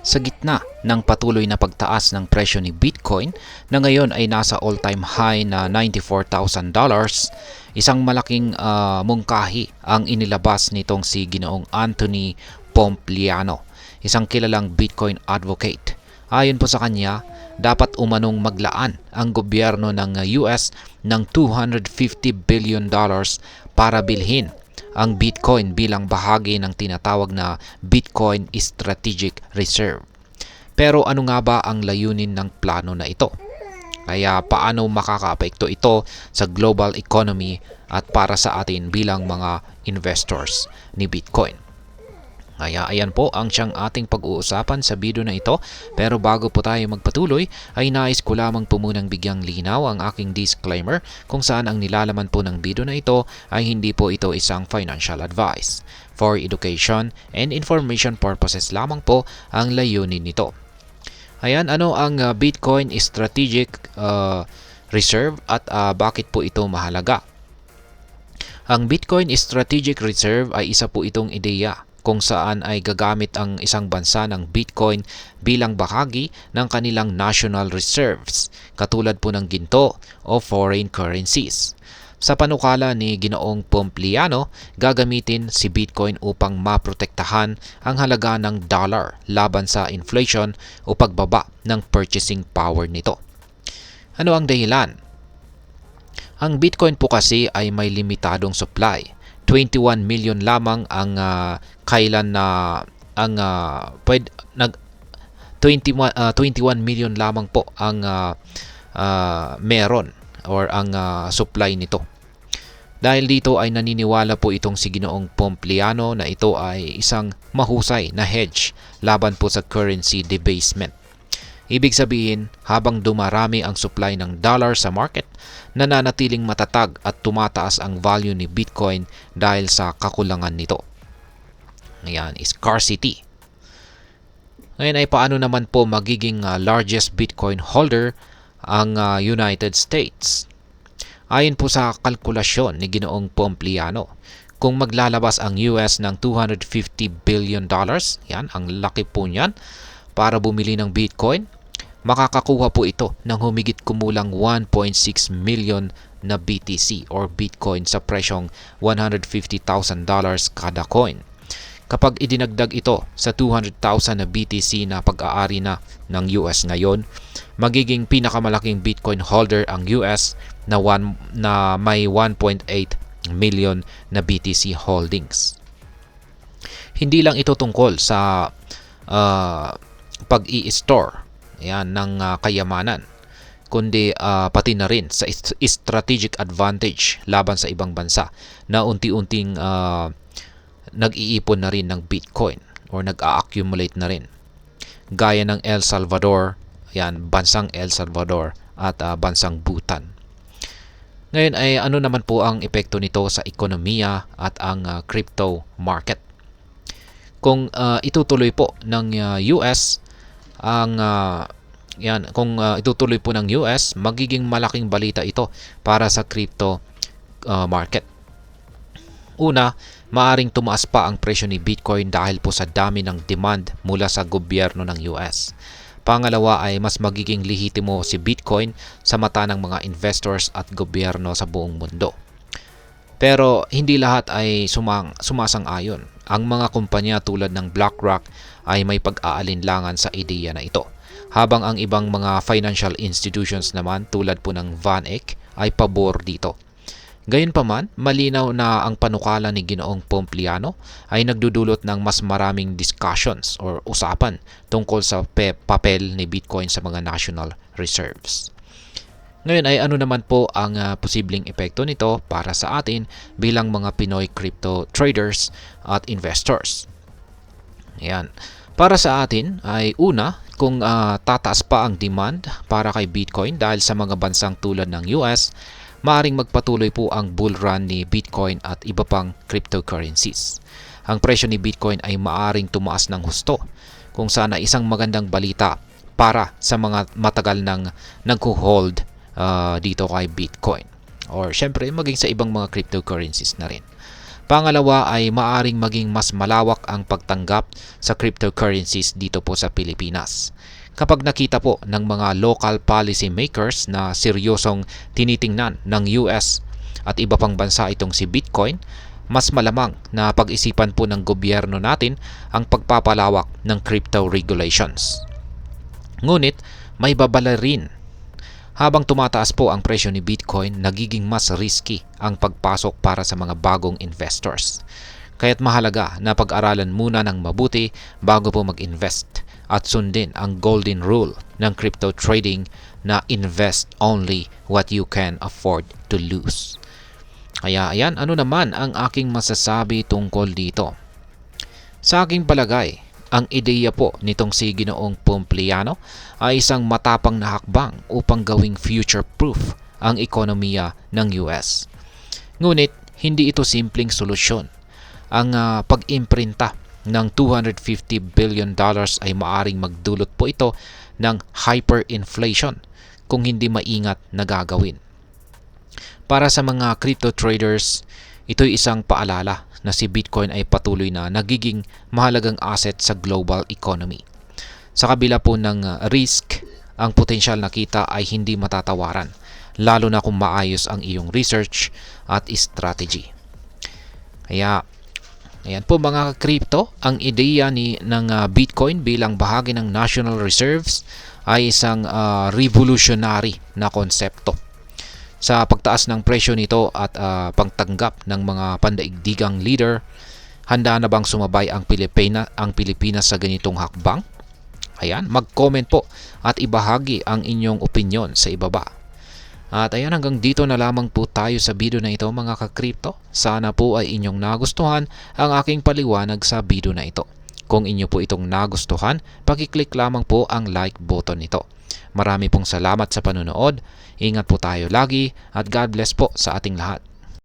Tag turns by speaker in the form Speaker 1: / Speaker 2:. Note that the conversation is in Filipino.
Speaker 1: Sa gitna ng patuloy na pagtaas ng presyo ni Bitcoin na ngayon ay nasa all-time high na $94,000, isang malaking mungkahi ang inilabas nitong si Ginoong Anthony Pompliano, isang kilalang Bitcoin advocate. Ayon po sa kanya, dapat umanong maglaan ang gobyerno ng US ng $250 billion para bilhin ang Bitcoin bilang bahagi ng tinatawag na Bitcoin Strategic Reserve. Pero ano nga ba ang layunin ng plano na ito? Kaya paano makakaapekto ito sa global economy at para sa atin bilang mga investors ni Bitcoin? Kaya ayan po ang siyang ating pag-uusapan sa video na ito. Pero bago po tayo magpatuloy ay nais ko lamang po munang bigyang linaw ang aking disclaimer kung saan ang nilalaman po ng video na ito ay hindi po ito isang financial advice. For education and information purposes lamang po ang layunin nito. Ayan, ano ang Bitcoin Strategic Reserve at bakit po ito mahalaga? Ang Bitcoin Strategic Reserve ay isa po itong ideya kung saan ay gagamit ang isang bansa ng Bitcoin bilang bahagi ng kanilang national reserves, katulad po ng ginto o foreign currencies. Sa panukala ni Ginoong Pompliano, gagamitin si Bitcoin upang maprotektahan ang halaga ng dollar laban sa inflation o pagbaba ng purchasing power nito. Ano ang dahilan? Ang Bitcoin po kasi ay may limitadong supply. 21 million lamang ang kailan na ang 21 million lamang po ang meron or ang supply nito. Dahil dito ay naniniwala po itong si Ginoong Pompliano na ito ay isang mahusay na hedge laban po sa currency debasement. Ibig sabihin, habang dumarami ang supply ng dollar sa market, nananatiling matatag at tumataas ang value ni Bitcoin dahil sa kakulangan nito. Ngayon, scarcity. Ngayon ay paano naman po magiging largest Bitcoin holder ang United States? Ayon po sa kalkulasyon ni Ginoong Pompliano, kung maglalabas ang US ng $250 billion, yan, ang laki po niyan, para bumili ng Bitcoin, makakakuha po ito ng humigit kumulang 1.6 million na BTC or Bitcoin sa presyong $150,000 kada coin. Kapag idinagdag ito sa 200,000 na BTC na pag-aari na ng US ngayon, magiging pinakamalaking Bitcoin holder ang US na may 1.8 million na BTC holdings. Hindi lang ito tungkol sa pag-i-store ng kayamanan, kundi pati na rin sa strategic advantage laban sa ibang bansa na unti-unting nag-iipon na rin ng Bitcoin or nag-a-accumulate na rin. Gaya ng El Salvador, bansang El Salvador at bansang Bhutan. Ngayon ay ano naman po ang epekto nito sa ekonomiya at ang crypto market? Kung itutuloy po ng US kung itutuloy po ng US, magiging malaking balita ito para sa crypto market. Una, maaring tumaas pa ang presyo ni Bitcoin dahil po sa dami ng demand mula sa gobyerno ng US. Pangalawa ay mas magiging lehitimo si Bitcoin sa mata ng mga investors at gobyerno sa buong mundo. Pero hindi lahat ay sumasang-ayon. Ang mga kumpanya tulad ng BlackRock ay may pag-aalinlangan sa ideya na ito, habang ang ibang mga financial institutions naman tulad po ng VanEck ay pabor dito. Gayunpaman, malinaw na ang panukala ni Ginoong Pompliano ay nagdudulot ng mas maraming discussions or usapan tungkol sa papel ni Bitcoin sa mga national reserves. Ngayon ay ano naman po ang posibleng epekto nito para sa atin bilang mga Pinoy crypto traders at investors. Ayan. Para sa atin ay una, kung tataas pa ang demand para kay Bitcoin dahil sa mga bansang tulad ng US, maaring magpatuloy po ang bull run ni Bitcoin at iba pang cryptocurrencies. Ang presyo ni Bitcoin ay maaring tumaas ng husto, kung saan ay isang magandang balita para sa mga matagal nang nagho-hold dito kay Bitcoin. Or syempre maging sa ibang mga cryptocurrencies na rin. Pangalawa ay maaring maging mas malawak ang pagtanggap sa cryptocurrencies dito po sa Pilipinas. Kapag nakita po ng mga local policy makers na seryosong tinitingnan ng US at iba pang bansa itong si Bitcoin, mas malamang na pag-isipan po ng gobyerno natin ang pagpapalawak ng crypto regulations. Ngunit may babala rin. Habang tumataas po ang presyo ni Bitcoin, nagiging mas risky ang pagpasok para sa mga bagong investors. Kaya't mahalaga na pag-aralan muna ng mabuti bago po mag-invest at sundin ang golden rule ng crypto trading na invest only what you can afford to lose. Kaya ayan, ano naman ang aking masasabi tungkol dito? Sa aking palagay, ang ideya po nitong si Ginoong Pompliano ay isang matapang na hakbang upang gawing future-proof ang ekonomiya ng US. Ngunit, hindi ito simpleng solusyon. Ang pag-imprinta ng $250 billion ay maaring magdulot po ito ng hyperinflation kung hindi maingat na gagawin. Para sa mga crypto traders, ito'y isang paalala na si Bitcoin ay patuloy na nagiging mahalagang asset sa global economy. Sa kabila po ng risk, ang potensyal na kita ay hindi matatawaran, lalo na kung maayos ang iyong research at strategy. Kaya, ayan po mga crypto, ang ideya ng Bitcoin bilang bahagi ng national reserves ay isang revolutionary na konsepto. Sa pagtaas ng presyo nito at pagtanggap ng mga pandaigdigang leader, handa na bang sumabay ang Pilipinas sa ganitong hakbang? Ayan, mag-comment po at ibahagi ang inyong opinion sa ibaba. At ayan, hanggang dito na lamang po tayo sa video na ito mga ka-crypto. Sana po ay inyong nagustuhan ang aking paliwanag sa video na ito. Kung inyo po itong nagustuhan, paki-click lamang po ang like button nito. Marami pong salamat sa panonood. Ingat po tayo lagi at God bless po sa ating lahat.